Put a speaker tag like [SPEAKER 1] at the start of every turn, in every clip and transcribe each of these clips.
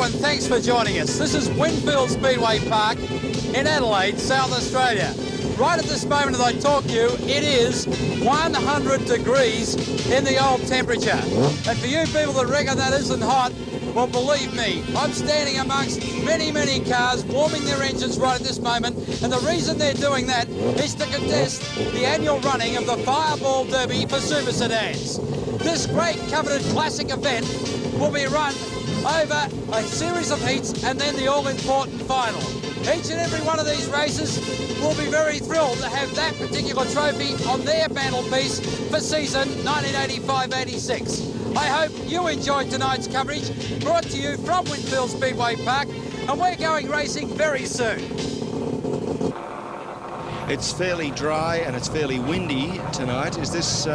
[SPEAKER 1] and thanks for joining us. This is Winfield Speedway Park in Adelaide, South Australia. Right at this moment as I talk to you, it is 100 degrees in the old temperature. And for you people that reckon that isn't hot, well, believe me, I'm standing amongst many, many cars warming their engines right at this moment. And the reason they're doing that is to contest the annual running of the Fireball Derby for super sedans. This great coveted classic event will be run over a series of heats and then the all-important final. Each and every one of these races will be very thrilled to have that particular trophy on their mantelpiece for season 1985-86. I hope you enjoyed tonight's coverage, brought to you from Winfield Speedway Park, and we're going racing very soon.
[SPEAKER 2] It's fairly dry and it's fairly windy tonight. Does this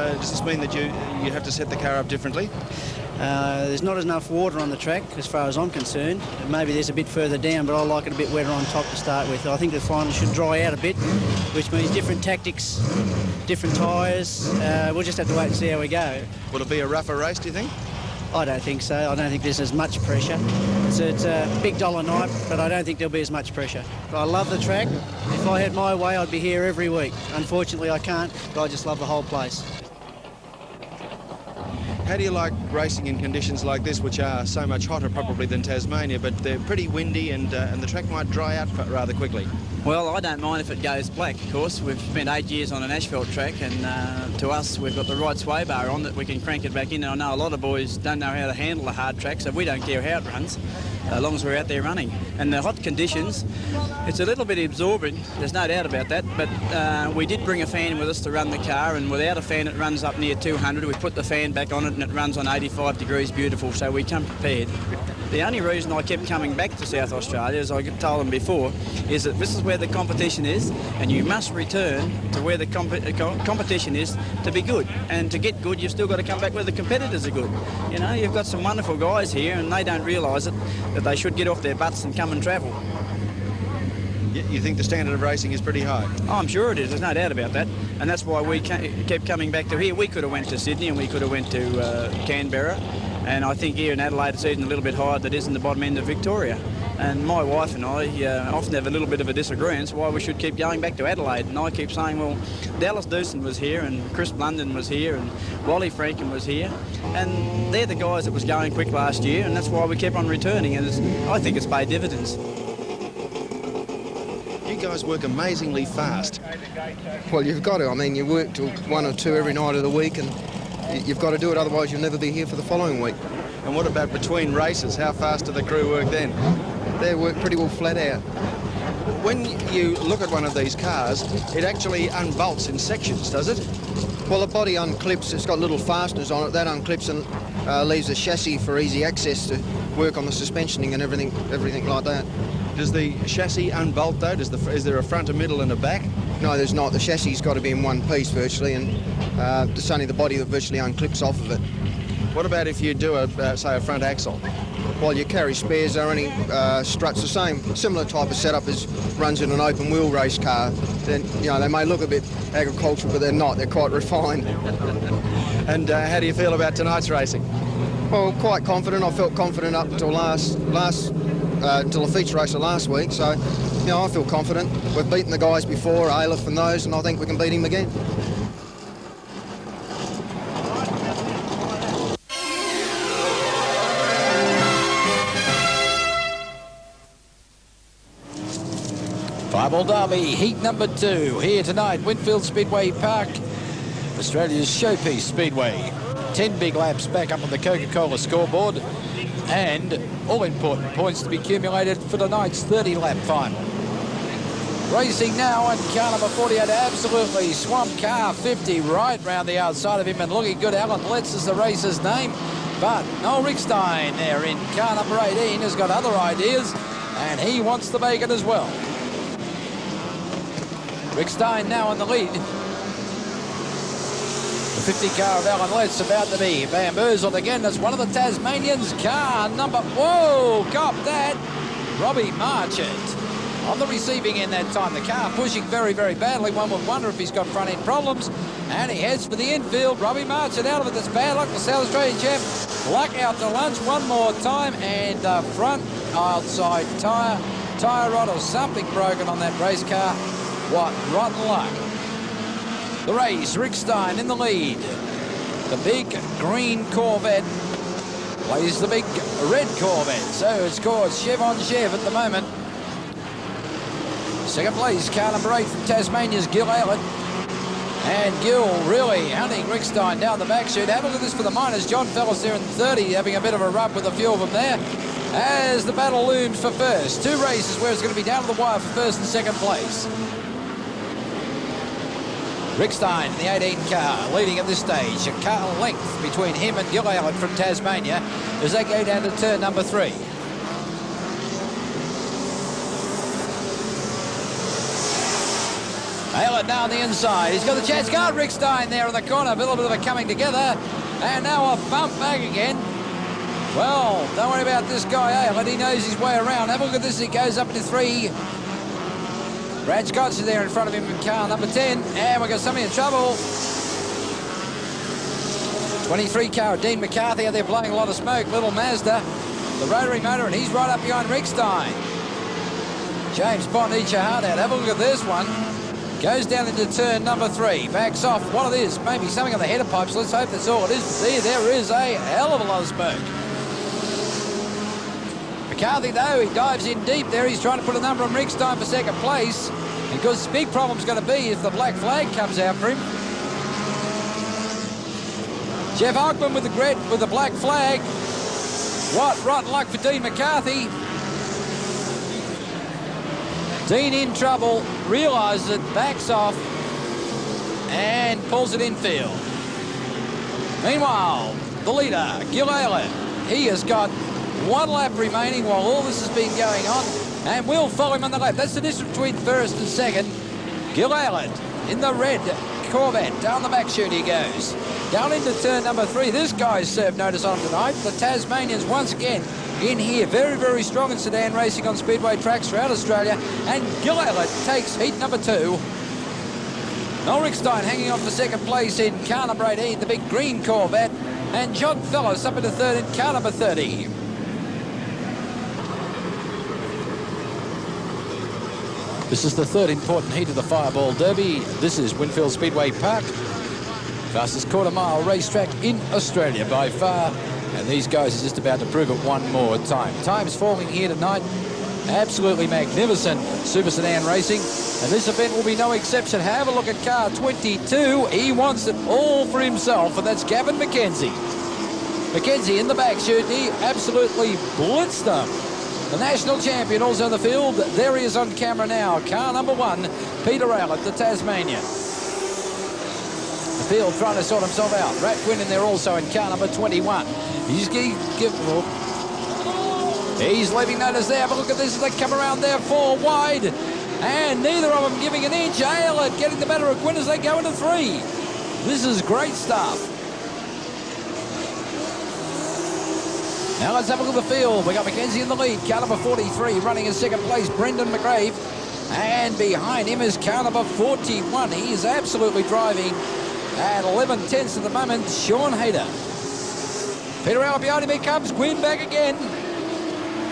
[SPEAKER 2] mean that you have to set the car up differently?
[SPEAKER 3] There's not enough water on the track as far as I'm concerned. Maybe there's a bit further down, but I like it a bit wetter on top to start with. I think the final should dry out a bit, which means different tactics, different tyres. We'll just have to wait and see how we go.
[SPEAKER 2] Will it be a rougher race, do you think?
[SPEAKER 3] I don't think so. I don't think there's as much pressure. It's a big dollar night, but I don't think there'll be as much pressure. I love the track. If I had my way, I'd be here every week. Unfortunately, I can't, but I just love the whole place.
[SPEAKER 2] How do you like racing in conditions like this, which are so much hotter probably than Tasmania, but they're pretty windy and the track might dry out rather quickly?
[SPEAKER 4] Well, I don't mind if it goes black, of course. We've spent 8 years on an asphalt track, and to us, we've got the right sway bar on that we can crank it back in. And I know a lot of boys don't know how to handle a hard track, so we don't care how it runs, as long as we're out there running. And the hot conditions, it's a little bit absorbent, there's no doubt about that, but we did bring a fan with us to run the car, and without a fan it runs up near 200. We put the fan back on it and it runs on 85 degrees, beautiful, so we come prepared. The only reason I kept coming back to South Australia, as I told them before, is that this is where the competition is, and you must return to where the competition is to be good. And to get good, you've still got to come back where the competitors are good. You know, you've got some wonderful guys here, and they don't realise it, that they should get off their butts and come and travel.
[SPEAKER 2] You think the standard of racing is pretty high?
[SPEAKER 4] Oh, I'm sure it is, there's no doubt about that. And that's why we kept coming back to here. We could have went to Sydney and we could have went to Canberra. And I think here in Adelaide it's even a little bit higher than it is in the bottom end of Victoria. And my wife and I often have a little bit of a disagreement why we should keep going back to Adelaide. And I keep saying, well, Dallas Doosan was here and Chris Blunden was here and Wally Franken was here. And they're the guys that was going quick last year, and that's why we kept on returning. And I think it's paid dividends.
[SPEAKER 2] You guys work amazingly fast.
[SPEAKER 5] Well, you've got to. I mean, you work till 1 or 2 every night of the week, and you've got to do it, otherwise you'll never be here for the following week.
[SPEAKER 2] And what about between races? How fast do the crew work then?
[SPEAKER 5] They work pretty well flat out.
[SPEAKER 2] When you look at one of these cars, it actually unbolts in sections, does it?
[SPEAKER 5] Well, the body unclips. It's got little fasteners on it. That unclips and leaves a chassis for easy access to work on the suspensioning and everything like that.
[SPEAKER 2] Does the chassis unbolt though? Is there a front, a middle and a back?
[SPEAKER 5] No, there's not. The chassis has got to be in one piece virtually, and it's only the body that virtually unclips off of it.
[SPEAKER 2] What about if you do say a front axle?
[SPEAKER 5] Well, you carry spares. There are only struts, the same similar type of setup as runs in an open wheel race car. Then, you know, they may look a bit agricultural, but they're not. They're quite refined.
[SPEAKER 2] And how do you feel about tonight's racing?
[SPEAKER 5] Well, quite confident. I felt confident up until until the feature race of last week. So, you know, I feel confident. We've beaten the guys before, Aleph and those, and I think we can beat him again.
[SPEAKER 1] Fireball Derby, heat number 2, here tonight, Winfield Speedway Park, Australia's showpiece speedway. 10 big laps back up on the Coca-Cola scoreboard, and all-important points to be accumulated for tonight's 30-lap final. Racing now on car number 48, absolutely swamp car 50 right round the outside of him and looking good. Alan Letts is the racer's name, but Noel Rickstein there in car number 18 has got other ideas, and he wants the bacon as well. Rickstein now in the lead. The 50 car of Alan Letts about to be bamboozled again. That's one of the Tasmanians. Car number... Whoa, cop that. Robbie Marchant on the receiving end that time. The car pushing very, very badly. One would wonder if he's got front end problems. And he heads for the infield. Robbie Marchant out of it. That's bad luck for South Australian champ. Luck out to lunch one more time. And front outside tyre rod or something broken on that race car. What rotten luck. The race, Rick Stein in the lead. The big green Corvette plays the big red Corvette. So it's called Chev on Chev at the moment. Second place, car number 8 from Tasmania's Gil Aylett. And Gil really hunting Rick Stein down the back chute. Have a look at this for the minors. John Fellis there in 30, having a bit of a rub with a few of them there. As the battle looms for first. 2 races where it's going to be down to the wire for first and second place. Rick Stein in the 18 car, leading at this stage. A car length between him and Gil Aylett from Tasmania as they go down to turn number 3. Aylett now on the inside. He's got the chance. Got Rick Stein there in the corner. A little bit of a coming together. And now a bump back again. Well, don't worry about this guy, Aylett. He knows his way around. Have a look at this. He goes up into 3. Brad Scott's there in front of him in car number 10. And we've got somebody in trouble. 23 car, Dean McCarthy out there blowing a lot of smoke. Little Mazda, the rotary motor, and he's right up behind Rick Stein. James Bond, eat your heart out. Have a look at this one. Goes down into turn number 3. Backs off. What it is, maybe something on the header pipes. Let's hope that's all it is. But there is a hell of a lot of smoke. McCarthy, though, he dives in deep there. He's trying to put a number on Rick Stein for second place. Because the big problem's going to be if the black flag comes out for him. Jeff Hockman with the black flag. What rotten luck for Dean McCarthy. Dean in trouble, realises it, backs off, and pulls it infield. Meanwhile, the leader, Gil Aylett, he has got 1 lap remaining while all this has been going on, and we'll follow him on the lap. That's the distance between first and second. Gil Aylett in the red Corvette. Down the back chute he goes. Down into turn number 3. This guy's served notice on tonight. The Tasmanians once again in here. Very, very strong in sedan racing on speedway tracks throughout Australia. And Gil Aylett takes heat number 2. Noel Rick Stein hanging on for second place in car number 18, the big green Corvette. And John Fellis up into third in car number 30. This is the third important heat of the Fireball Derby. This is Winfield Speedway Park. Fastest quarter mile racetrack in Australia by far. And these guys are just about to prove it one more time. Time's falling here tonight. Absolutely magnificent super sedan racing. And this event will be no exception. Have a look at car 22. He wants it all for himself, and that's Gavin McKenzie. McKenzie in the back chute. He absolutely blitzed them. The national champion also in the field. There he is on camera now. Car number 1, Peter Aylett, the Tasmanian. The field trying to sort himself out. Rat Gwynn in there also in car number 21. He's leaving notice there. But look at this as they come around there 4 wide. And neither of them giving an inch. Aylett getting the better of Gwynn as they go into 3. This is great stuff. Now let's have a look at the field. We got McKenzie in the lead. Car number 43 running in second place, Brendan McGrave. And behind him is car number 41. He is absolutely driving at 11 tenths at the moment, Sean Hayter. Peter Aylett behind him, here comes Gwynn back again.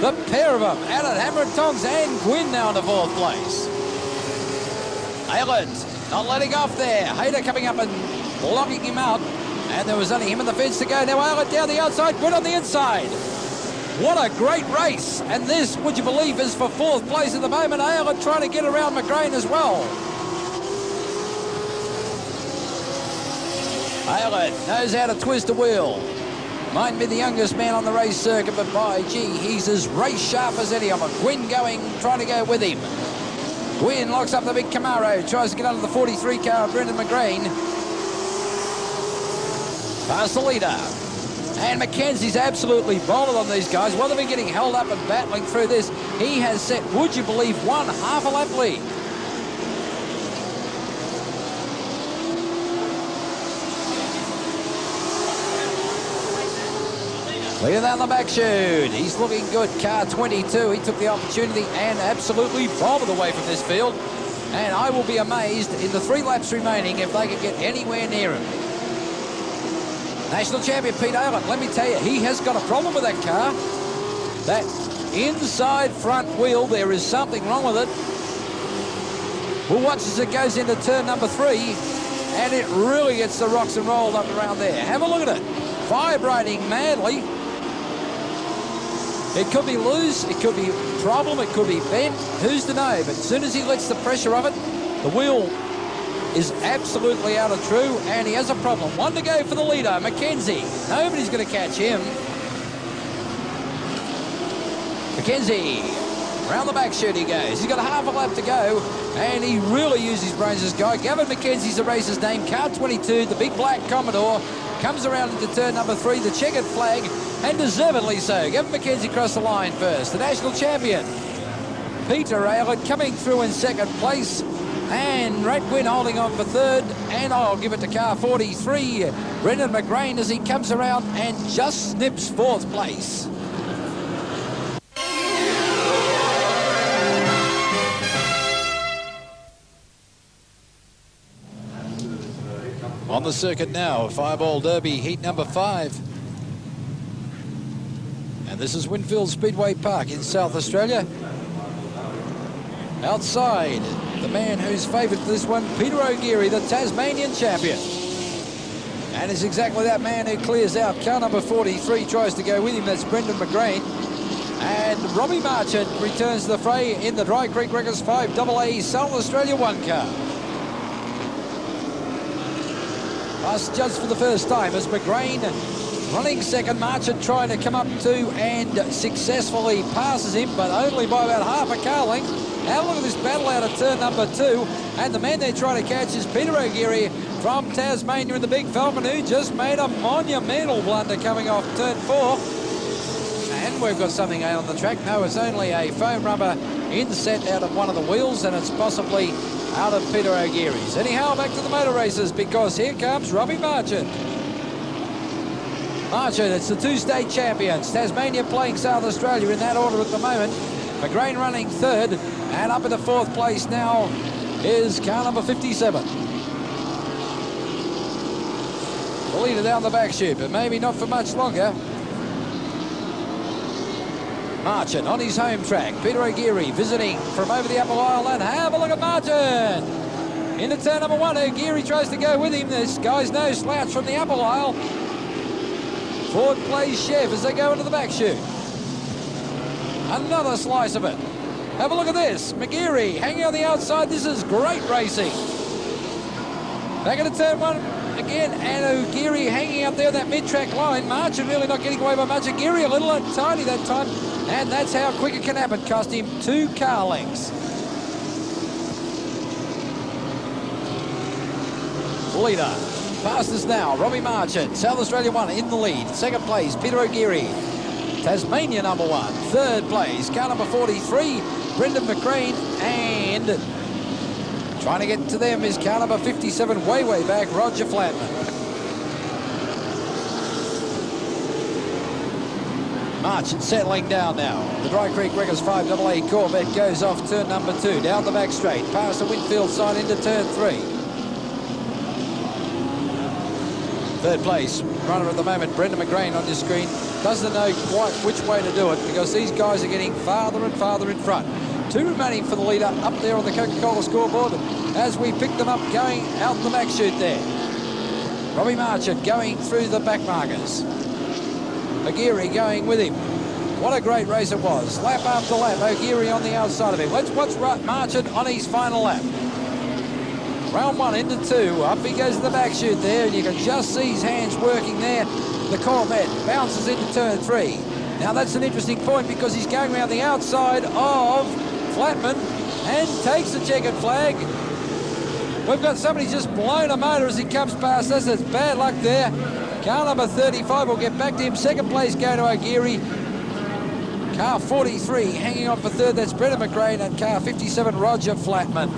[SPEAKER 1] The pair of them out at Hammer and Tongs, and Gwynn now in the 4th place. Aylett not letting off there. Hayter coming up and blocking him out. And there was only him in the fence to go. Now Aylett down the outside, Gwynn on the inside. What a great race. And this, would you believe, is for 4th place at the moment. Aylett trying to get around McGrain as well. Aylett knows how to twist a wheel. Might be the youngest man on the race circuit, but by gee, he's as race sharp as any of them. Gwynn trying to go with him. Gwynn locks up the big Camaro, tries to get under the 43 car of Brendan McGrain. Past the leader. And McKenzie's absolutely bolted on these guys. While they've been getting held up and battling through this, he has set, would you believe, 1/2 a lap lead. Leader down the back chute. He's looking good. Car 22. He took the opportunity and absolutely bombed away from this field. And I will be amazed in the 3 laps remaining if they can get anywhere near him. National champion Pete Aylett, let me tell you, he has got a problem with that car. That inside front wheel. There is something wrong with it. We'll watch as it goes into turn number 3, and it really gets the rocks and rolled up around there. Have a look at it. Vibrating madly. It could be loose, it could be a problem, it could be bent. Who's to know? But as soon as he lets the pressure of it, the wheel is absolutely out of true, and he has a problem. One to go for the leader, Mackenzie. Nobody's going to catch him. Mackenzie, round the back chute he goes. He's got a half a lap to go, and he really used his brains, this guy. Gavin Mackenzie's the racer's name. Car 22, the big black Commodore, comes around into turn number 3, the checkered flag, and deservedly so. Gavin Mackenzie across the line first. The national champion, Peter Aylett, coming through in second place. And Red Quinn holding on for third, and I'll give it to car 43, Brendan McGrain, as he comes around and just snips fourth place. On the circuit now, Fireball Derby, heat number 5. And this is Winfield Speedway Park in South Australia. Outside, the man who's favoured for this one, Peter O'Geary, the Tasmanian champion. And it's exactly that man who clears out. Car number 43 tries to go with him. That's Brendan McGrain. And Robbie Marchant returns to the fray in the Dry Creek Wreckers 5AA South Australia 1 car. Last judged for the first time as McGrain running second. Marchant trying to come up to and successfully passes him, but only by about half a car length. Have a look at this battle out of turn number 2, and the man they're trying to catch is Peter O'Geary from Tasmania in the Big Falcon, who just made a monumental blunder coming off turn 4. And we've got something on the track. No, it's only a foam rubber inset out of one of the wheels, and it's possibly out of Peter O'Geary's. Anyhow, back to the motor races, because here comes Robbie Marchant. Marchant, it's the 2 state champions. Tasmania playing South Australia in that order at the moment. McGrain running third, and up in the 4th place now is car number 57. The leader down the back chute, but maybe not for much longer. Marchant on his home track. Peter O'Geary visiting from over the upper aisle, and have a look at Marchant. Into turn number 1, O'Geary tries to go with him. This guy's no slouch from the upper aisle. Forward plays Chef as they go into the back chute. Another slice of it. Have a look at this. McGeary hanging on the outside. This is great racing. Back into turn 1 again, and O'Geary hanging up there, that mid-track line. Marchant really not getting away by much. O'Geary a little tiny that time, and that's how quick it can happen. Cost him 2 car lengths. Leader. Fastest now, Robbie Marchant. South Australia 1 in the lead. Second place, Peter O'Geary. Tasmania number 1. Third place, car number 43, Brendan McGrain. And trying to get to them is car number 57, way back, Roger Flatman. Marchant settling down now. The Dry Creek Wreckers 5AA Corvette goes off turn number 2. Down the back straight, past the Winfield sign into turn 3. Third place, runner at the moment, Brendan McGrain on your screen. Doesn't know quite which way to do it, because these guys are getting farther and farther in front. 2 remaining for the leader up there on the Coca-Cola scoreboard as we pick them up going out the back chute there. Robbie Marchant going through the back markers. O'Geary going with him. What a great race it was. Lap after lap, O'Geary on the outside of him. Let's watch Marchant on his final lap. Round 1 into 2. Up he goes to the back chute there, and you can just see his hands working there. The Corvette bounces into turn 3. Now that's an interesting point, because he's going around the outside of Flatman and takes the checkered flag. We've got somebody just blown a motor as he comes past us. That's bad luck there. Car number 35 will get back to him. Second place going to O'Geary. Car 43 hanging on for third. That's Brendan McGrain, and car 57, Roger Flatman.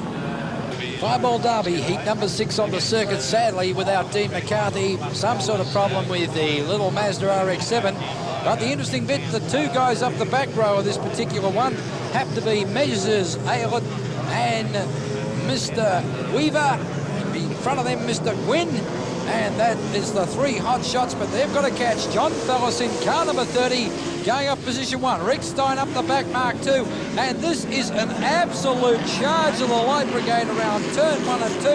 [SPEAKER 1] Fireball Derby, heat number 6 on the circuit, sadly without Dean McCarthy. Some sort of problem with the little Mazda RX-7. But the interesting bit, the 2 guys up the back row of this particular one have to be Measures Aylett and Mr. Weaver. In front of them, Mr. Gwynn. And that is the 3 hot shots, but they've got to catch John Fellis in car number 30 going up position 1. Rick Stein up the back, Mark 2. And this is an absolute charge of the Light Brigade around turn 1 and 2.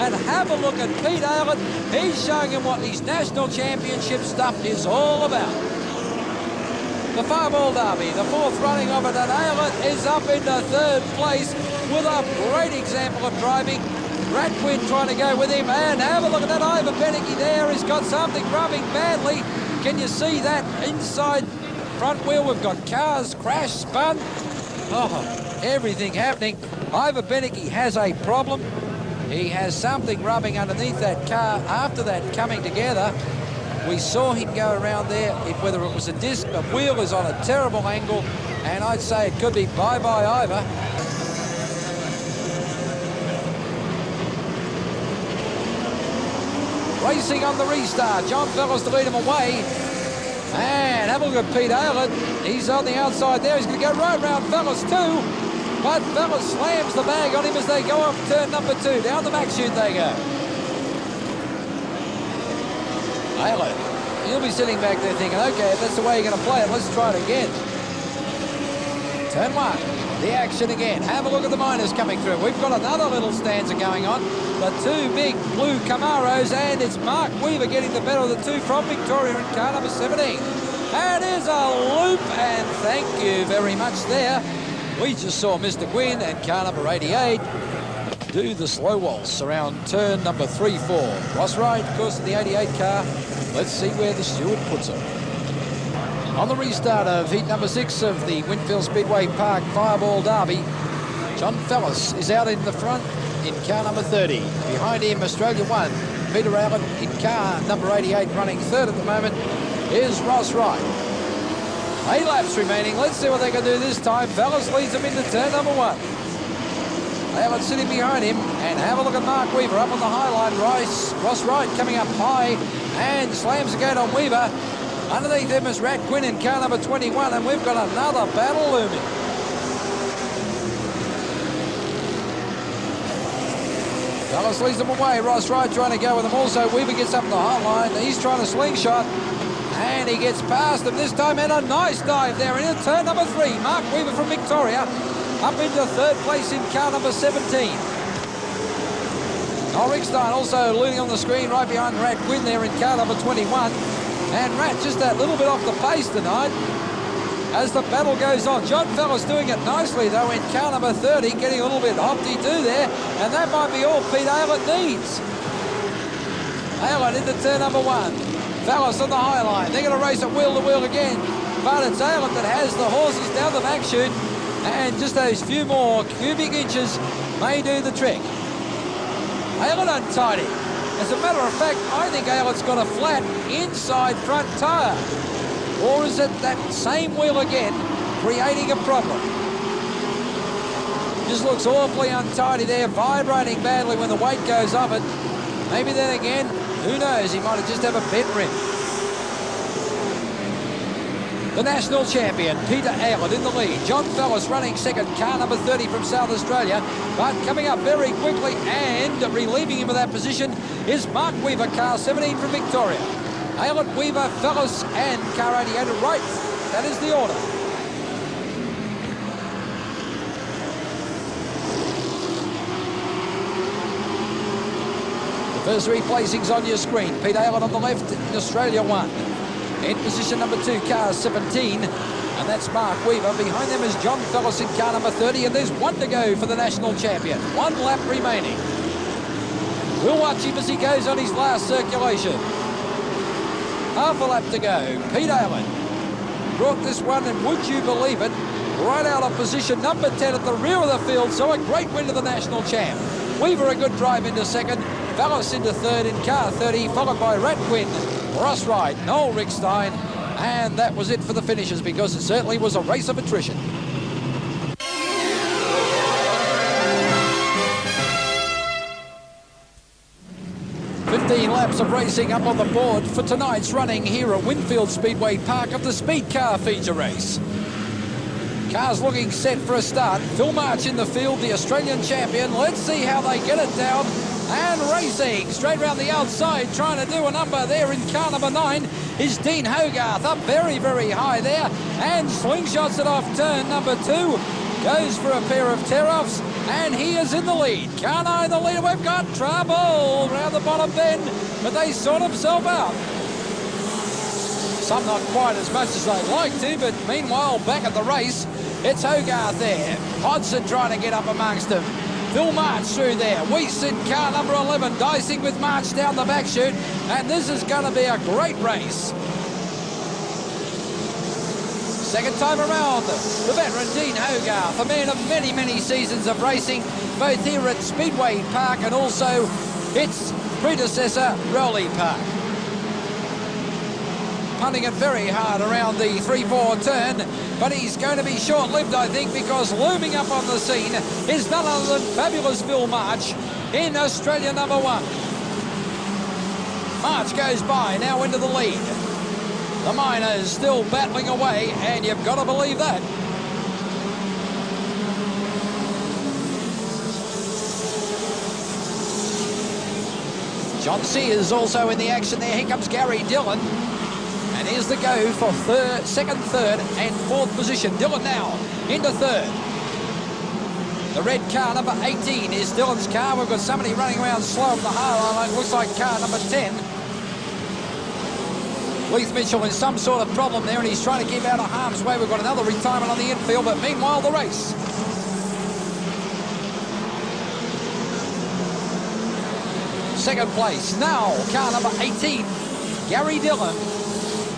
[SPEAKER 1] And have a look at Pete Aylett. He's showing him what his national championship stuff is all about. The Fireball Derby, the 4th running of it, and Aylett is up into 3rd place with a great example of driving. Rat Quinn trying to go with him, and have a look at that Ivor Beneke there. He's got something rubbing badly. Can you see that inside front wheel? We've got cars crashed, spun. Oh, everything happening. Ivor Beneke has a problem. He has something rubbing underneath that car. After that coming together, we saw him go around there. Whether it was a disc, the wheel is on a terrible angle, and I'd say it could be bye-bye Ivor. Racing on the restart. John Fellows to lead him away. And have a look at Pete Aylett. He's on the outside there. He's going to go right round Fellows too. But Fellows slams the bag on him as they go off turn number 2. Down the back chute they go. Aylett, he'll be sitting back there thinking, okay, if that's the way you're going to play it, let's try it again. Turn 1, the action again. Have a look at the minors coming through. We've got another little stanza going on. The 2 big blue Camaros, and it's Mark Weaver getting the better of the 2 from Victoria in car number 17. And here's a loop, and thank you very much there. We just saw Mr. Gwynn and car number 88 do the slow waltz around turn number 3-4. Ross Wright, of course, in the 88 car. Let's see where the steward puts her. On the restart of heat number 6 of the Winfield Speedway Park Fireball Derby, John Fellows is out in the front in car number 30. Behind him, Australia 1, Peter Aylett in car number 88, running 3rd at the moment, is Ross Wright. 8 laps remaining. Let's see what they can do this time. Fellows leads them into turn number 1. Aylett sitting behind him, and have a look at Mark Weaver up on the high line. Ross Wright coming up high and slams the gate on Weaver. Underneath him is Rat Quinn in car number 21, and we've got another battle looming. Fellows leads them away. Ross Wright trying to go with them also. Weaver gets up the high line. He's trying to slingshot, and he gets past him this time, and a nice dive there into turn number 3. Mark Weaver from Victoria up into 3rd place in car number 17. Rick Stein also looming on the screen right behind Rat Quinn there in car number 21. And Rat just that little bit off the pace tonight as the battle goes on. John Fellows doing it nicely though in car number 30, getting a little bit hoppy-do there, and that might be all Pete Aylett needs. Aylett into turn number 1. Fellows on the high line. They're going to race it wheel to wheel again, but it's Aylett that has the horses down the back chute, and just those few more cubic inches may do the trick. Aylett untidy. As a matter of fact, I think Aylett's got a flat inside front tyre. Or is it that same wheel again creating a problem? Just looks awfully untidy there, vibrating badly when the weight goes up it. Maybe then again, who knows, he might have just have a bent rim. The national champion, Peter Aylett in the lead. John Fellows running second, car number 30 from South Australia. But coming up very quickly and relieving him of that position is Mark Weaver, car 17 from Victoria. Aylett, Weaver, Fellows and car 88 right. That is the order. The first 3 placings on your screen. Peter Aylett on the left in Australia 1. In position number 2, car 17, and that's Mark Weaver. Behind them is John Fellows in car number 30, and there's 1 to go for the national champion. 1 lap remaining. We'll watch him as he goes on his last circulation. Half a lap to go. Pete Aylett brought this one, and would you believe it, right out of position number 10 at the rear of the field, so a great win to the national champ. Weaver a good drive into second, Fellows into third in car 30, followed by Rat Quinn, Ross Wright, Noel Rick Stein, and that was it for the finishers because it certainly was a race of attrition. Laps of racing up on the board for tonight's running here at Winfield Speedway Park of the Speed Car Feature Race. Cars looking set for a start. Phil March in the field, the Australian champion. Let's see how they get it down. And racing straight round the outside, trying to do a number there in car number 9 is Dean Hogarth, up very, very high there, and slingshots it off turn number 2. Goes for a pair of tear-offs, and he is in the lead. Carno the leader. We've got trouble round the bottom bend, but they sort themselves out. Some not quite as much as they'd like to, but meanwhile, back at the race, it's Hogarth there. Hodson trying to get up amongst them. Phil March through there. Weiss in car number 11, dicing with March down the back chute, and this is going to be a great race. Second time around, the veteran Dean Hogarth, a man of many, many seasons of racing, both here at Speedway Park and also its predecessor, Rowley Park. Punting it very hard around the 3-4 turn, but he's going to be short-lived, I think, because looming up on the scene is none other than fabulous Phil March in Australia number 1. March goes by, now into the lead. The Miners still battling away, and you've got to believe that. John Sears also in the action there. Here comes Gary Dillon. And here's the go for second, third, and fourth position. Dillon now into third. The red car, number 18, is Dillon's car. We've got somebody running around slow up the high line. Looks like car number 10. Leith Mitchell in some sort of problem there, and he's trying to keep out of harm's way. We've got another retirement on the infield, but meanwhile, the race. Second place, now car number 18, Gary Dillon.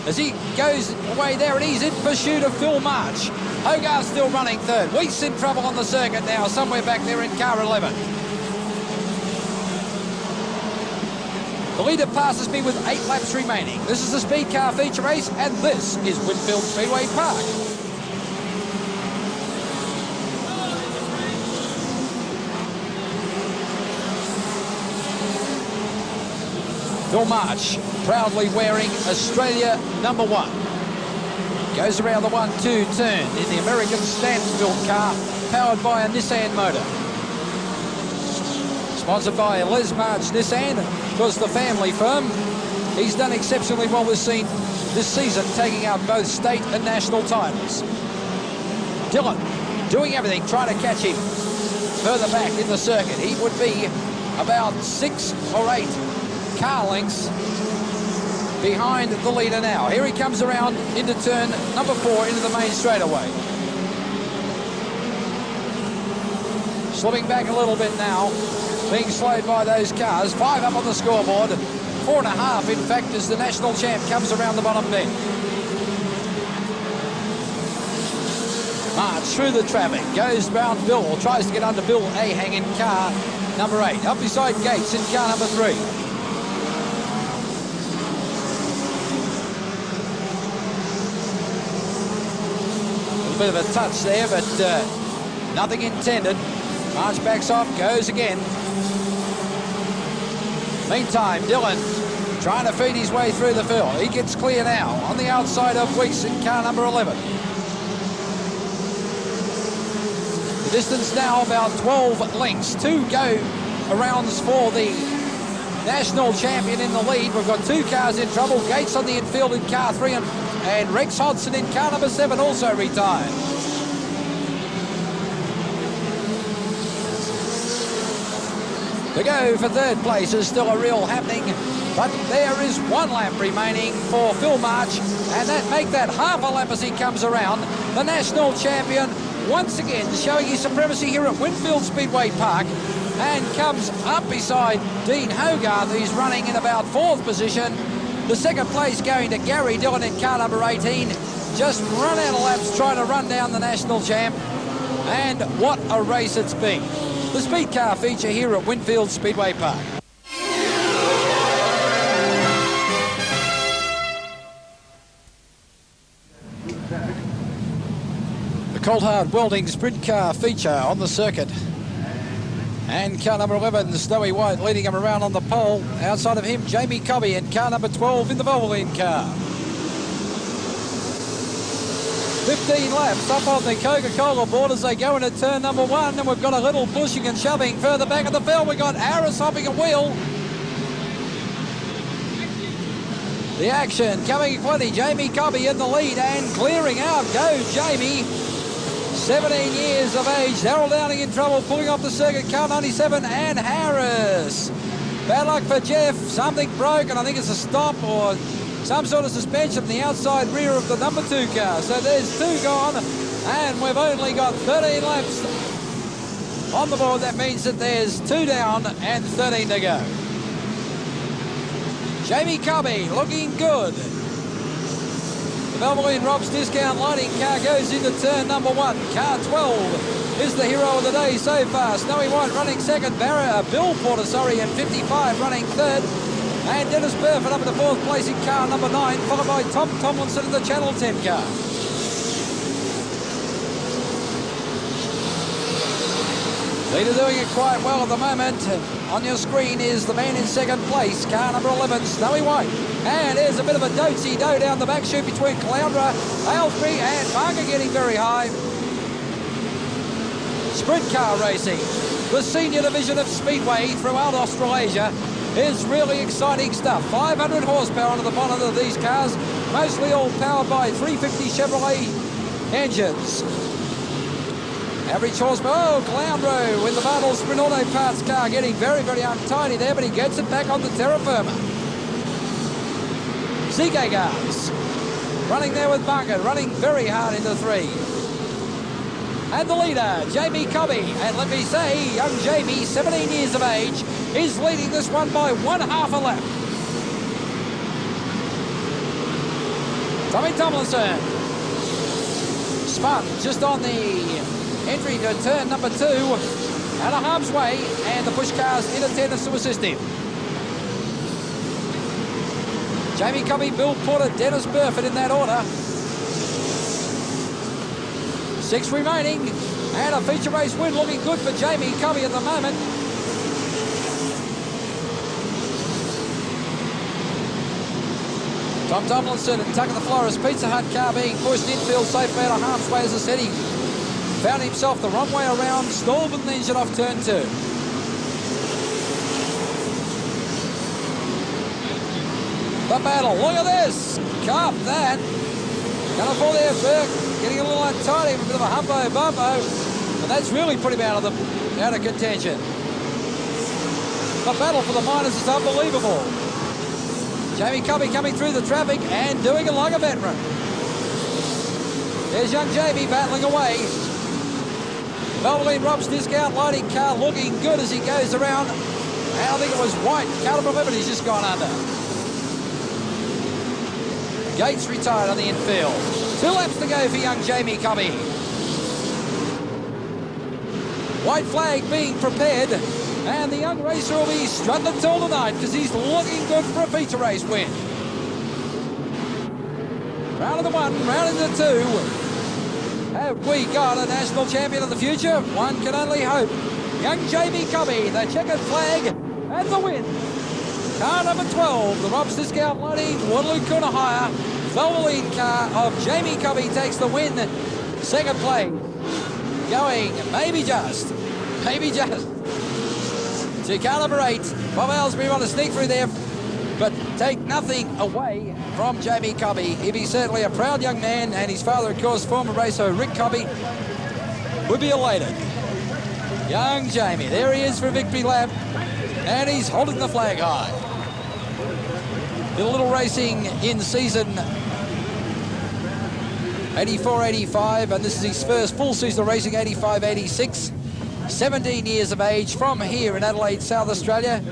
[SPEAKER 1] As he goes away there, and he's in pursuit of Phil March. Hogarth still running third. Weiss in trouble on the circuit now, somewhere back there in car 11. The leader passes me with 8 laps remaining. This is the Speed Car Feature Race, and this is Winfield Speedway Park. Phil March, proudly wearing Australia number 1. Goes around the 1-2 turn in the American Stansfield car, powered by a Nissan motor. Sponsored by Les March Nissan, was the family firm. He's done exceptionally well this season, taking out both state and national titles. Dillon doing everything, trying to catch him further back in the circuit. He would be about 6 or 8 car lengths behind the leader now. Here he comes around into turn number 4 into the main straightaway. Slipping back a little bit now, being slowed by those cars. 5 up on the scoreboard, 4.5 in fact as the national champ comes around the bottom bend. March through the traffic, goes round Bill, tries to get under Bill Ahang in car number 8. Up beside Gates in car number 3. Bit of a touch there, but nothing intended. March backs off, goes again. Meantime, Dillon trying to feed his way through the field. He gets clear now on the outside of Weiss in car number 11. The distance now about 12 lengths. 2 go arounds for the national champion in the lead. We've got 2 cars in trouble. Gates on the infield in car 3 and Rex Hodson in car number 7 also retired. The go for third place is still a real happening, but there is 1 lap remaining for Phil March, and that make that half a lap as he comes around. The national champion once again showing his supremacy here at Winfield Speedway Park, and comes up beside Dean Hogarth, who's running in about 4th position. The second place going to Gary Dillon in car number 18. Just run out of laps trying to run down the national champ. And what a race it's been. The Speed Car Feature here at Winfield Speedway Park. The Coulthard Welding Sprint Car Feature on the circuit. And car number 11, Snowy White, leading him around on the pole. Outside of him, Jamie Cobby in car number 12 in the Valvoline car. 15 laps up on the Coca-Cola board as they go into turn number 1, and we've got a little pushing and shoving further back of the field. We've got Harris hopping a wheel.
[SPEAKER 6] the action coming in 20. Jamie Cobby in the lead and clearing out. Go Jamie. 17 years of age. Daryl Downing in trouble, pulling off the circuit. Car 97 and Harris. Bad luck for Jeff. Something broke, and I think it's a stop or some sort of suspension in the outside rear of the number 2 car. So there's 2 gone, and we've only got 13 laps on the board. That means that there's 2 down and 13 to go. Jamie Cobby looking good. The Valvoline Rob's Discount Lighting car goes into turn number 1. Car 12 is the hero of the day so far. Snowy White running second. Bill Porter, in 55 running third. And Dennis Burford up in the 4th place in car number 9, followed by Tom Tomlinson in the Channel 10 car. Leader doing it quite well at the moment. On your screen is the man in second place, car number 11, Snowy White. And there's a bit of a do down the back chute between Caloundra, Aylesbury and Barker getting very high. Sprint car racing. The senior division of Speedway throughout Australasia is really exciting stuff. 500 horsepower under the bonnet of these cars, mostly all powered by 350 Chevrolet engines. Average horsepower, Caloundra with the Bartle Sprint Auto Parts car getting very, very untidy there, but he gets it back on the terra firma. ZK cars running there with Bunker, running very hard into 3. And the leader, Jamie Cobby. And let me say, young Jamie, 17 years of age, is leading this one by 1/2 a lap. Tommy Tomlinson spun just on the entry to turn number 2 out of harm's way, and the push cars in attendance to assist him. Jamie Cobby, Bill Porter, Dennis Burford in that order. 6 remaining, and a feature race win looking good for Jamie Cobby at the moment. Tom Tomlinson and Tucker the Florist Pizza Hut car being pushed infield safely out of harm's way as I said he found himself the wrong way around, stalled with an engine off turn 2. The battle, look at this, cop that. Gonna fall there, Burke, getting a little untidy, a bit of a humbo-bumbo, and that's really put him out of contention. The battle for the minors is unbelievable. Jamie Cobby coming through the traffic and doing it like a veteran. There's young Jamie battling away. Valvoline Rob's Discount Lighting car looking good as he goes around. And I think it was White, car number 11, he's just gone under. Gates retired on the infield. 2 laps to go for young Jamie Cobby. White flag being prepared, and the young racer will be strutting tall tonight because he's looking good for a feature race win. Round of the 1, round of the 2. Have we got a national champion of the future? One can only hope. Young Jamie Cobby, the checkered flag, and the win. Car number 12, the Rob's Discount Lighting, Waterloo Coonahiya, Valvoline car of Jamie Cobby takes the win. Second place, going maybe just to car number 8. Bob Aylesbury want to sneak through there, but take nothing away from Jamie Cobby. He'd be certainly a proud young man, and his father, of course, former racer Rick Cobby, would be elated. Young Jamie, there he is for a victory lap, and he's holding the flag high. Did a little racing in season 84-85, and this is his first full season of racing, 85-86. 17 years of age from here in Adelaide, South Australia.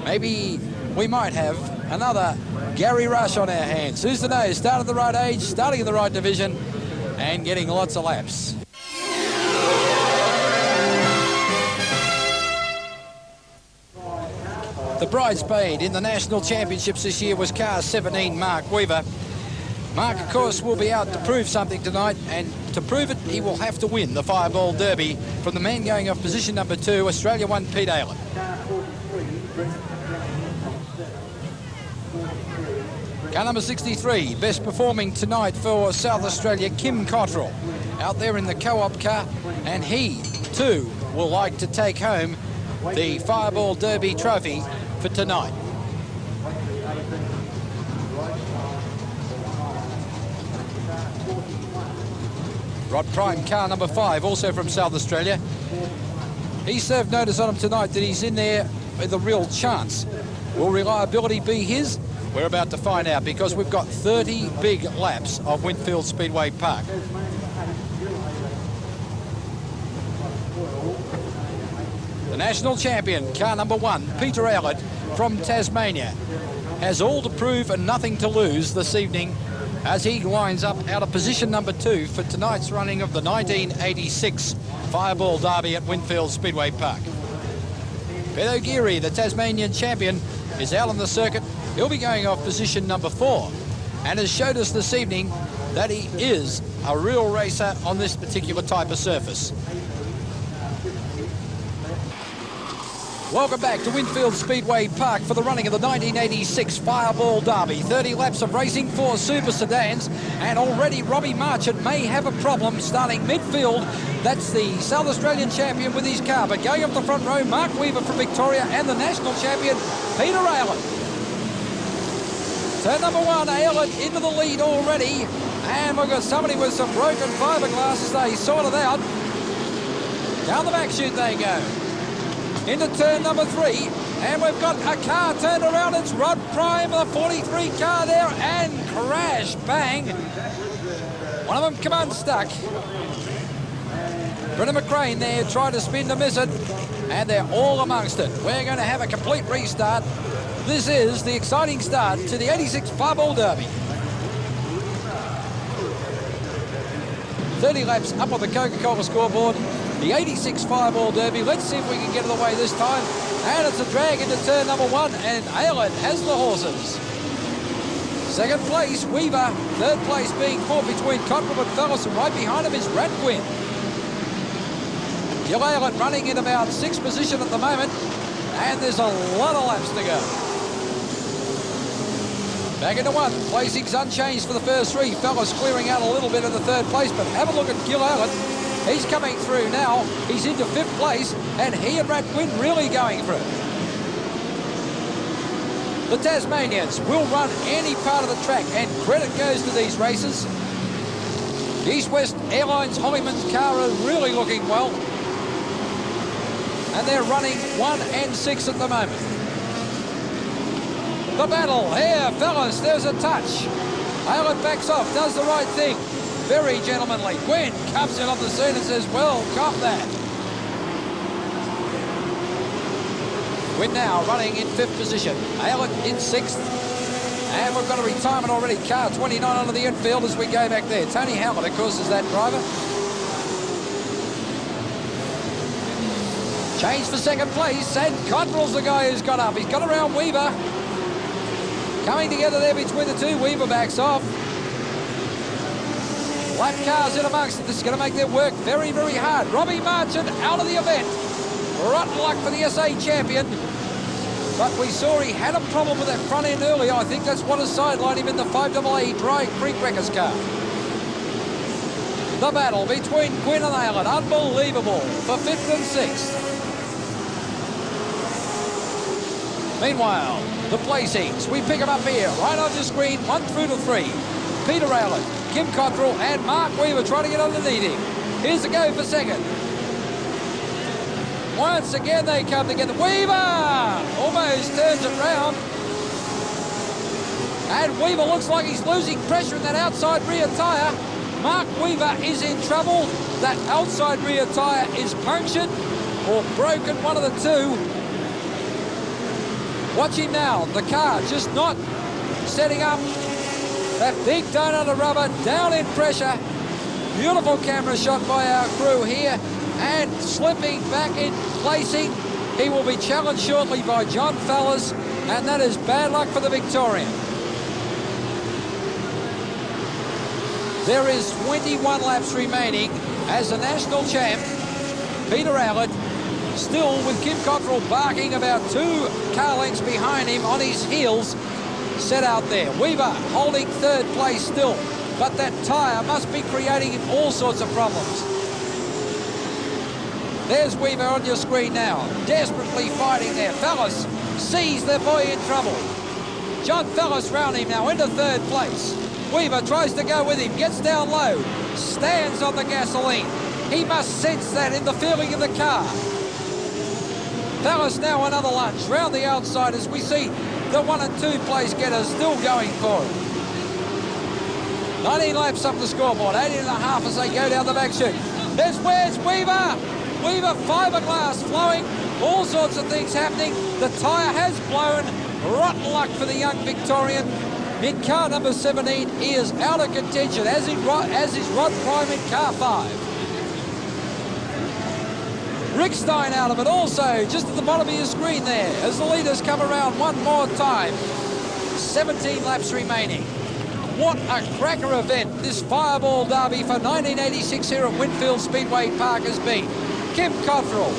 [SPEAKER 6] Maybe we might have another Gary Rush on our hands. Who's to know? Started the right age, starting in the right division, and getting lots of laps. The bridesmaid in the national championships this year was car 17, Mark Weaver. Mark, of course, will be out to prove something tonight, and to prove it, he will have to win the Fireball Derby from the man going off position number 2, Australia 1, Pete Ayler. Car number 63, best performing tonight for South Australia, Kim Cottrell, out there in the co-op car, and he, too, will like to take home the Fireball Derby trophy for tonight. Rod Prime, car number 5, also from South Australia. He served notice on him tonight that he's in there with a real chance. Will reliability be his? We're about to find out, because we've got 30 big laps of Winfield Speedway Park. The national champion, car number 1, Peter Allett from Tasmania, has all to prove and nothing to lose this evening as he lines up out of position number 2 for tonight's running of the 1986 Fireball Derby at Winfield Speedway Park. Ben O'Geary, the Tasmanian champion, is out on the circuit. He'll be going off position number 4 and has showed us this evening that he is a real racer on this particular type of surface. Welcome back to Winfield Speedway Park for the running of the 1986 Fireball Derby. 30 laps of racing, 4 super sedans, and already Robbie Marchant may have a problem starting midfield. That's the South Australian champion with his car, but going up the front row, Mark Weaver from Victoria and the national champion, Peter Allett. Turn number 1, Allett into the lead already, and we've got somebody with some broken fiberglass as they sort it out. Down the back chute they go. Into turn number 3, and we've got a car turned around. It's Rod Prime, the 43 car there, and crash, bang. One of them come unstuck. Brendan McRae there tried to spin to miss it, and they're all amongst it. We're going to have a complete restart. This is the exciting start to the 86 Fireball Derby. 30 laps up on the Coca-Cola scoreboard. The 86 Fireball Derby. Let's see if we can get it away this time. And it's a drag into turn number 1, and Allett has the horses. Second place, Weaver. Third place being fought between Cottrell and Fellis, and right behind him is Radquin. Gil Allett running in about 6th position at the moment, and there's a lot of laps to go. Back into 1, placings unchanged for the first 3. Fellis clearing out a little bit in the 3rd place, but have a look at Gil Allett. He's coming through now. He's into 5th place, and he and Radquin really going for it. The Tasmanians will run any part of the track, and credit goes to these races. East West Airlines Hollyman's car are really looking well, and they're running 1 and 6 at the moment. The battle here, fellas, there's a touch. Allett backs off, does the right thing. Very gentlemanly. Gwynn comes in off the scene and says, well, cop that. Gwynn now running in 5th position. Allett in 6th. And we've got a retirement already. Car 29 onto the infield as we go back there. Tony Howard, of course, is that driver. Change for 2nd place, and Cottrell's the guy who's got up. He's got around Weaver. Coming together there between the 2. Weaver backs off. Lap cars in amongst it. This is going to make their work very, very hard. Robbie Marchant out of the event. Rotten luck for the SA champion. But we saw he had a problem with that front end earlier. I think that's what has sidelined him in the 5AA Dry Creek Wreckers car. The battle between Gwynn and Allett. Unbelievable for 5th and 6th. Meanwhile, the placings. We pick them up here, right on the screen, 1 through to 3. Peter Allett, Kim Cottrell, and Mark Weaver trying to get underneath him. Here's the go for 2nd. Once again they come together. Weaver almost turns it round. And Weaver looks like he's losing pressure in that outside rear tyre. Mark Weaver is in trouble. That outside rear tyre is punctured or broken, one of the 2. Watch him now. The car just not setting up. That big donut of rubber down in pressure. Beautiful camera shot by our crew here. And slipping back in placing. He will be challenged shortly by John Fellis. And that is bad luck for the Victorian. There is 21 laps remaining as the national champ, Peter Allett, still with Kim Cottrell barking about 2 car lengths behind him on his heels, set out there. Weaver holding 3rd place still, but that tyre must be creating him all sorts of problems. There's Weaver on your screen now, desperately fighting there. Fellis sees the boy in trouble. John Fellis round him now into 3rd place. Weaver tries to go with him, gets down low, stands on the gasoline. He must sense that in the feeling of the car. Dallas now another lunge round the outside as we see the 1 and 2 place getters still going for it. 19 laps up the scoreboard, 18 and a half as they go down the back chute. Where's Weaver? Weaver, fiberglass flowing, all sorts of things happening. The tyre has blown. Rotten luck for the young Victorian. In car number 17, he is out of contention, as is Rod Prime in car 5. Rick Stein out of it also, just at the bottom of your screen there, as the leaders come around one more time. 17 laps remaining. What a cracker event this Fireball Derby for 1986 here at Winfield Speedway Park has been. Kim Cottrell,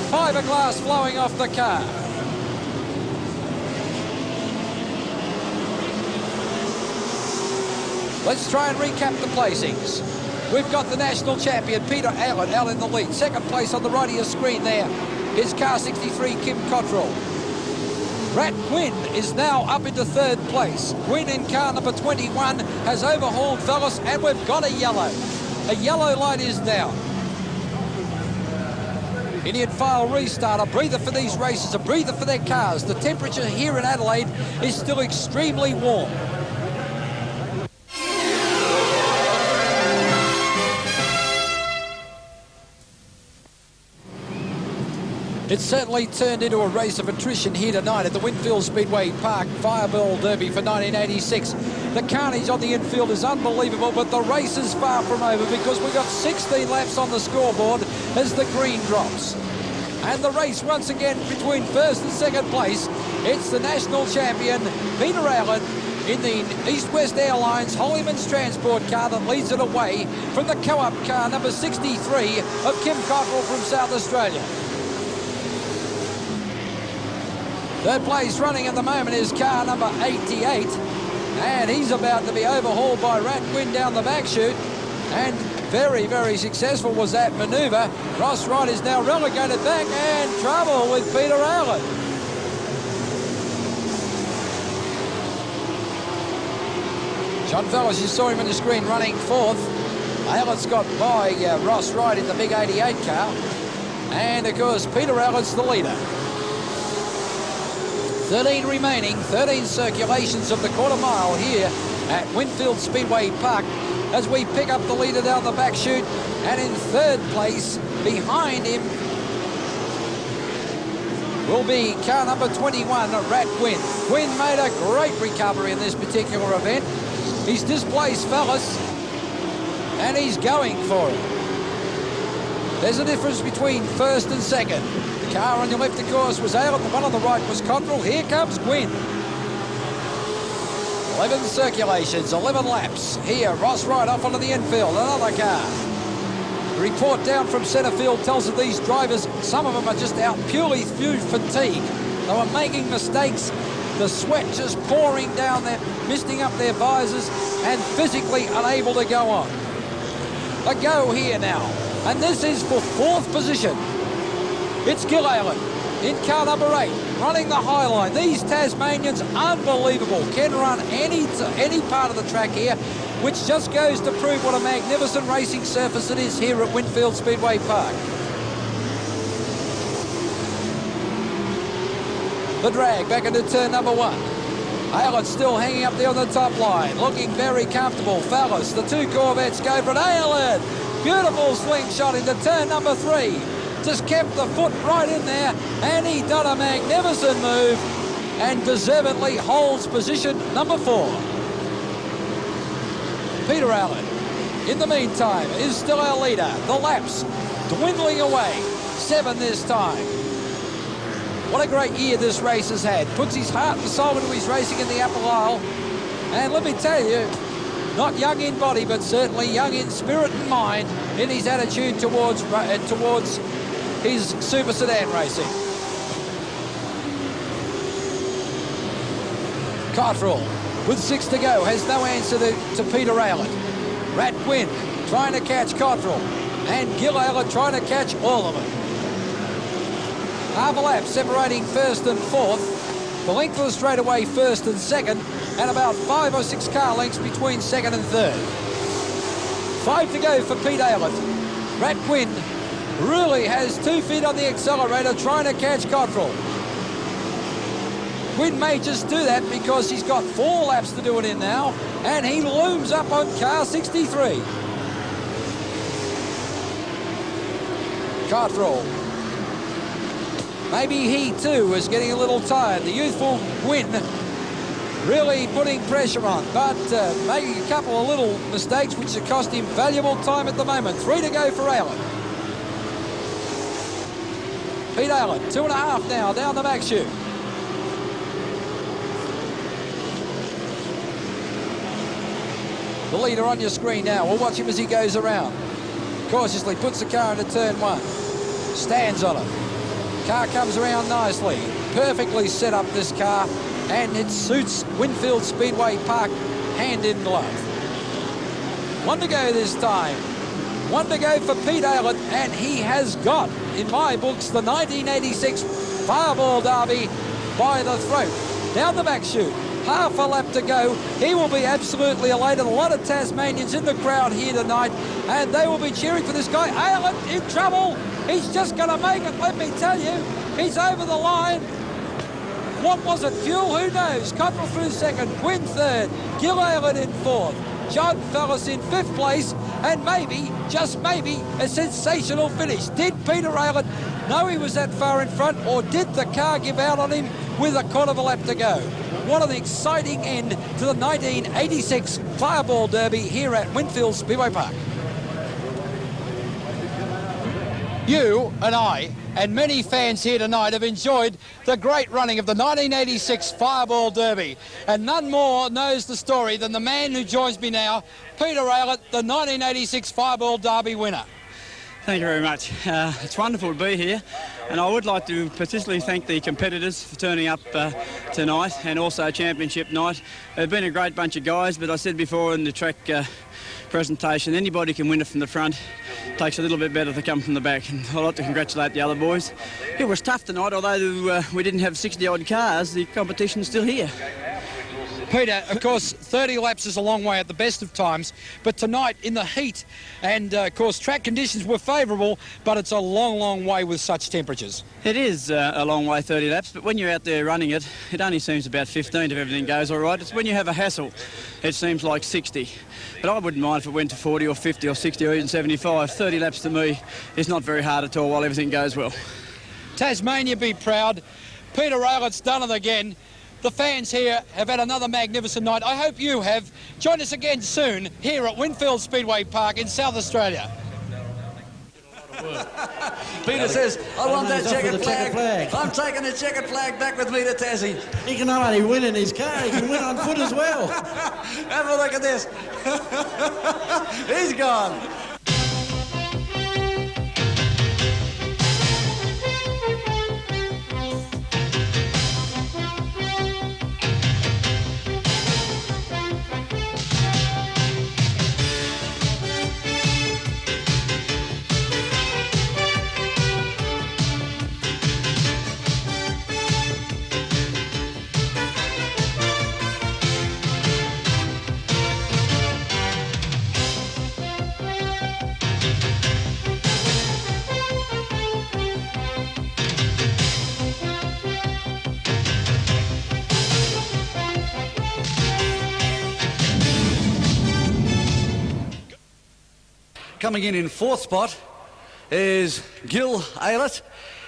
[SPEAKER 6] fiberglass flowing off the car. Let's try and recap the placings. We've got the national champion, Peter Allen, out in the lead. Second place on the right of your screen there is car 63, Kim Cottrell. Rat Gwyn is now up into third place. Gwyn in car number 21 has overhauled Velas, and we've got a yellow. A yellow light is down. Indian file restart, a breather for these races, a breather for their cars. The temperature here in Adelaide is still extremely warm. It's certainly turned into a race of attrition here tonight at the Winfield Speedway Park Fireball Derby for 1986. The carnage on the infield is unbelievable, but the race is far from over because we've got 16 laps on the scoreboard as the green drops. And the race once again between first and second place. It's the national champion, Peter Allen, in the East West Airlines Hollyman's Transport car that leads it away from the co-op car number 63 of Kim Cottrell from South Australia. Third place running at the moment is car number 88, and he's about to be overhauled by Rat Gwyn down the back chute, and very, very successful was that manoeuvre. Ross Wright is now relegated back, and trouble with Peter Allen. John Fellas, you saw him on the screen running fourth. Allen's got by Ross Wright in the big 88 car, and of course Peter Allen's the leader. 13 remaining, 13 circulations of the quarter mile here at Winfield Speedway Park as we pick up the leader down the back chute, and in third place behind him will be car number 21, Rat Gwyn. Gwyn made a great recovery in this particular event. He's displaced Fellas and he's going for it. There's a difference between first and second. The car on your left, of course, was Allen. The one on the right was Cottrell. Here comes Gwyn. 11 circulations, 11 laps. Here, Ross Wright off onto the infield. Another car. The report down from centre field tells us these drivers, some of them are just out purely through fatigue. They were making mistakes. The sweat just pouring down there, misting up their visors, and physically unable to go on. A go here now. And this is for fourth position. It's Gil Allen in car number 8, running the high line. These Tasmanians, unbelievable, can run any part of the track here, which just goes to prove what a magnificent racing surface it is here at Winfield Speedway Park. The drag back into turn number 1. Allen still hanging up there on the top line, looking very comfortable. Fellas, the two Corvettes go for it. Allen, beautiful slingshot into turn number 3. Just kept the foot right in there, and he done a magnificent move and deservedly holds position number 4. Peter Allen, in the meantime, is still our leader. The laps dwindling away. 7 this time. What a great year this race has had. Puts his heart and soul into his racing in the upper aisle. And let me tell you, not young in body, but certainly young in spirit and mind in his attitude towards his super sedan racing. Cottrell, with 6 to go, has no answer to Peter Allen. Rat Gwyn trying to catch Cottrell, and Gil Allen trying to catch all of them. Half a lap separating first and fourth. The length of the straightaway first and second. and about 5 or 6 car lengths between second and third. 5 to go for Pete Aylett. Rat Quinn really has 2 feet on the accelerator trying to catch Cottrell. Quinn may just do that because he's got 4 laps to do it in now, and he looms up on car 63. Cottrell. Maybe he too is getting a little tired. The youthful Quinn really putting pressure on, but making a couple of little mistakes which have cost him valuable time at the moment. 3 to go for Aylett. Pete Aylett, 2.5 now down the back chute. The leader on your screen now. We'll watch him as he goes around. Cautiously puts the car into turn 1. Stands on it. Car comes around nicely. Perfectly set up, this car, and it suits Winfield Speedway Park hand in glove. 1 to go this time. 1 to go for Pete Aylett, and he has got, in my books, the 1986 Fireball Derby by the throat. Down the back chute. Half a lap to go. He will be absolutely elated. A lot of Tasmanians in the crowd here tonight, and they will be cheering for this guy. Aylett in trouble. He's just going to make it, let me tell you. He's over the line. What was it? Fuel? Who knows? Cottrell through second. Quinn third. Gil Aylett in fourth. John Fellis in 5th place. And maybe, just maybe, a sensational finish. Did Peter Aylett know he was that far in front, or did the car give out on him with a quarter of a lap to go? What an exciting end to the 1986 Fireball Derby here at Winfield Speedway Park. You and I and many fans here tonight have enjoyed the great running of the 1986 Fireball Derby, and none more knows the story than the man who joins me now, Peter Aylett, the 1986 Fireball Derby winner.
[SPEAKER 4] Thank you very much. It's wonderful to be here, and I would like to particularly thank the competitors for turning up tonight, and also championship night. They've been a great bunch of guys, but I said before in the track presentation, anybody can win it from the front. It takes a little bit better to come from the back, and I'd like to congratulate the other boys. It was tough tonight, although we didn't have 60-odd cars, the competition's still here.
[SPEAKER 6] Peter, of course, 30 laps is a long way at the best of times, but tonight in the heat, and of course track conditions were favourable, but it's a long, long way with such temperatures.
[SPEAKER 4] It is a long way, 30 laps, but when you're out there running it, it only seems about 15 if everything goes all right. It's when you have a hassle, it seems like 60. But I wouldn't mind if it went to 40 or 50 or 60 or even 75. 30 laps to me is not very hard at all while everything goes well.
[SPEAKER 6] Tasmania be proud. Peter Aylett's done it again. The fans here have had another magnificent night. I hope you have. Join us again soon here at Winfield Speedway Park in South Australia.
[SPEAKER 7] Peter says, I want that checkered flag. I'm taking the checkered flag back with me to Tassie.
[SPEAKER 8] He can not only win in his car, he can win on foot as well.
[SPEAKER 7] Have a look at this. He's gone. Coming in 4th spot is Gil Aylett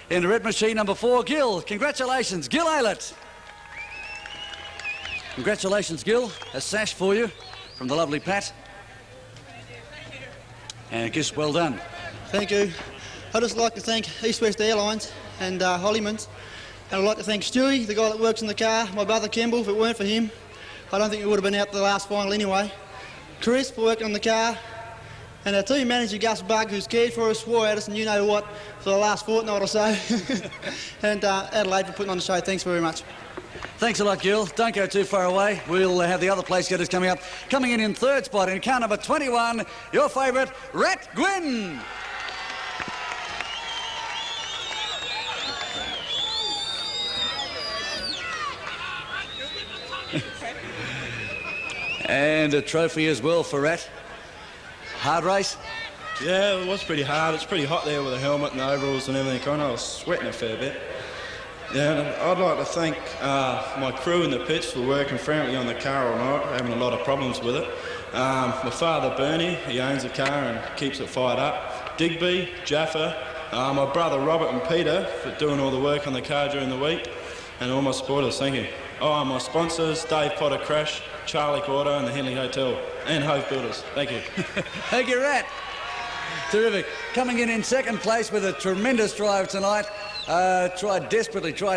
[SPEAKER 7] in red machine number 4. Gil, congratulations, Gil Aylett. Congratulations, Gil. A sash for you from the lovely Pat. And just well done.
[SPEAKER 5] Thank you. I'd just like to thank East West Airlines and Hollymans. And I'd like to thank Stewie, the guy that works in the car, my brother Campbell. If it weren't for him, I don't think we would have been out to the last final anyway. Chris for working on the car. And our team manager, Gus Bugg, who's cared for us, swore at us, and you know what, for the last fortnight or so. And Adelaide for putting on the show. Thanks very much.
[SPEAKER 7] Thanks a lot, Gil. Don't go too far away. We'll have the other place getters coming up. Coming in 3rd spot in car number 21, your favourite, Rat Gwynn. And a trophy as well for Rat. Hard race?
[SPEAKER 9] Yeah, it was pretty hard. It's pretty hot there with the helmet and the overalls and everything. I was sweating a fair bit. Yeah, and I'd like to thank my crew in the pits for working frantically on the car all night, having a lot of problems with it. My father Bernie, he owns the car and keeps it fired up. Digby, Jaffa, my brother Robert and Peter for doing all the work on the car during the week, and all my supporters, thank you. Oh, and my sponsors, Dave Potter Crash, Charlie Auto and the Henley Hotel, and Hove Builders. Thank you.
[SPEAKER 7] Thank you, Rat. Terrific. Coming in second place with a tremendous drive tonight. Tried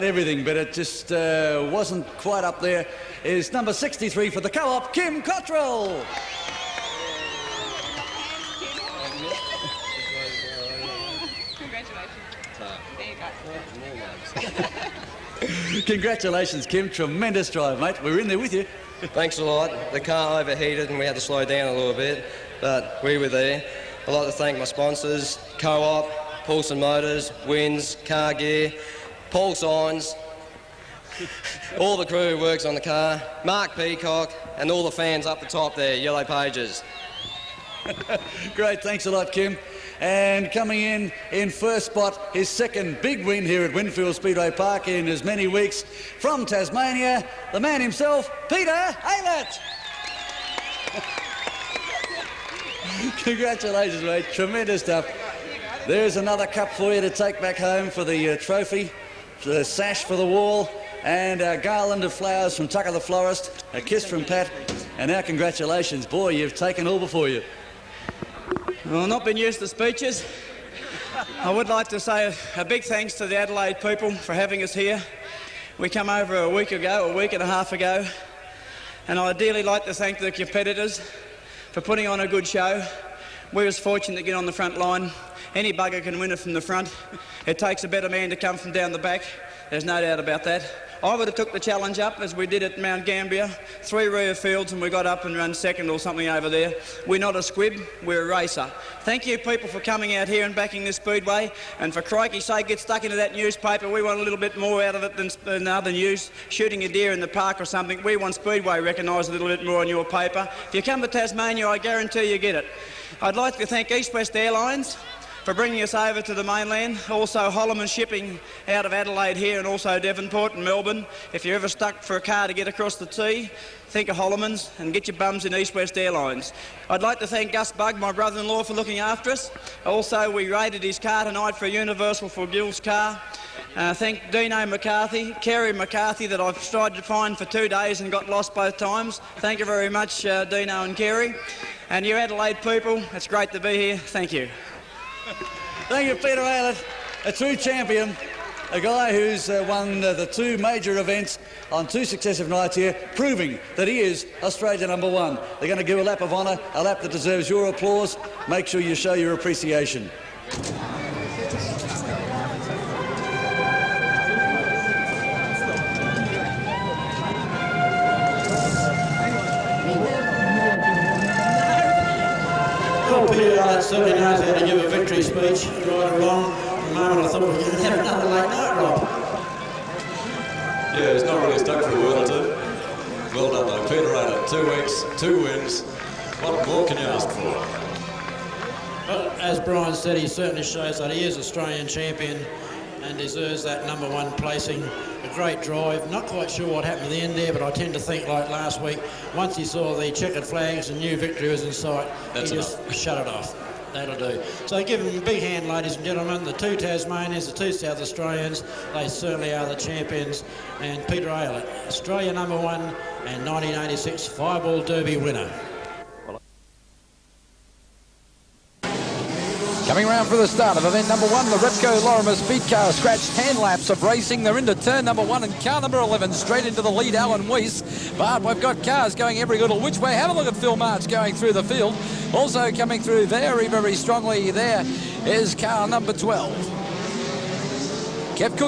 [SPEAKER 7] everything, but it just wasn't quite up there, is number 63 for the Co-op, Kim Cottrell. Congratulations, Kim. Tremendous drive, mate. We were in there with you.
[SPEAKER 10] Thanks a lot. The car overheated and we had to slow down a little bit, but we were there. I'd like to thank my sponsors, Co-op, Paulson Motors, Winds, Car Gear, Paul Signs, all the crew who works on the car, Mark Peacock, and all the fans up the top there, Yellow Pages.
[SPEAKER 7] Great, thanks a lot, Kim. And coming in first spot, his second big win here at Winfield Speedway Park in as many weeks, from Tasmania, the man himself, Peter Aylett. Congratulations, mate. Tremendous stuff. There's another cup for you to take back home for the trophy, the sash for the wall, and a garland of flowers from Tucker the Florist, a kiss from Pat, and our congratulations. Boy, you've taken all before you.
[SPEAKER 4] Well, not been used to speeches. I would like to say a big thanks to the Adelaide people for having us here. We come over a week and a half ago, and I'd dearly like to thank the competitors for putting on a good show. We was fortunate to get on the front line. Any bugger can win it from the front. It takes a better man to come from down the back. There's no doubt about that. I would have took the challenge up as we did at Mount Gambier. 3 rear fields and we got up and run second or something over there. We're not a squib, we're a racer. Thank you people for coming out here and backing this speedway, and for crikey's sake, get stuck into that newspaper. We want a little bit more out of it than other news. Shooting a deer in the park or something. We want Speedway recognised a little bit more on your paper. If you come to Tasmania, I guarantee you get it. I'd like to thank East West Airlines for bringing us over to the mainland. Also Holloman Shipping out of Adelaide here, and also Devonport and Melbourne. If you're ever stuck for a car to get across the T, think of Holloman's and get your bums in East West Airlines. I'd like to thank Gus Bugg, my brother-in-law, for looking after us. Also, we raided his car tonight for Universal for Gil's car. Thank Dino McCarthy, Kerry McCarthy, that I've tried to find for 2 days and got lost both times. Thank you very much, Dino and Kerry. And you Adelaide people, it's great to be here. Thank you.
[SPEAKER 7] Thank you, Peter Aylett, a true champion, a guy who's won the 2 major events on 2 successive nights here, proving that he is Australia #1. They're going to give a lap of honour, a lap that deserves your applause. Make sure you show your appreciation.
[SPEAKER 8] Well, Peter Aylett certainly knows how to give a victory speech, right or wrong. For the moment I thought we were going to have another late night, Rob.
[SPEAKER 11] Yeah, he's not really stuck for a word or two. Well done though, Peter Aylett. 2 weeks, 2 wins. What more can you ask for?
[SPEAKER 8] Well, as Brian said, he certainly shows that he is Australian champion and deserves that #1 placing. A great drive. Not quite sure what happened at the end there, but I tend to think like last week, once he saw the checkered flags and knew victory was in sight, he just shut it off. That'll do. So give him a big hand, ladies and gentlemen. The 2 Tasmanians, the 2 South Australians, they certainly are the champions. And Peter Aylett, Australia #1 and 1986 Fireball Derby winner.
[SPEAKER 6] Coming round for the start of event number 1, the Repco Lorimer Speed Car scratched hand laps of racing. They're into turn number 1 and car number 11 straight into the lead, Alan Weiss. But we've got cars going every little which way. Have a look at Phil March going through the field. Also coming through very, very strongly there is car number 12. Kev Cook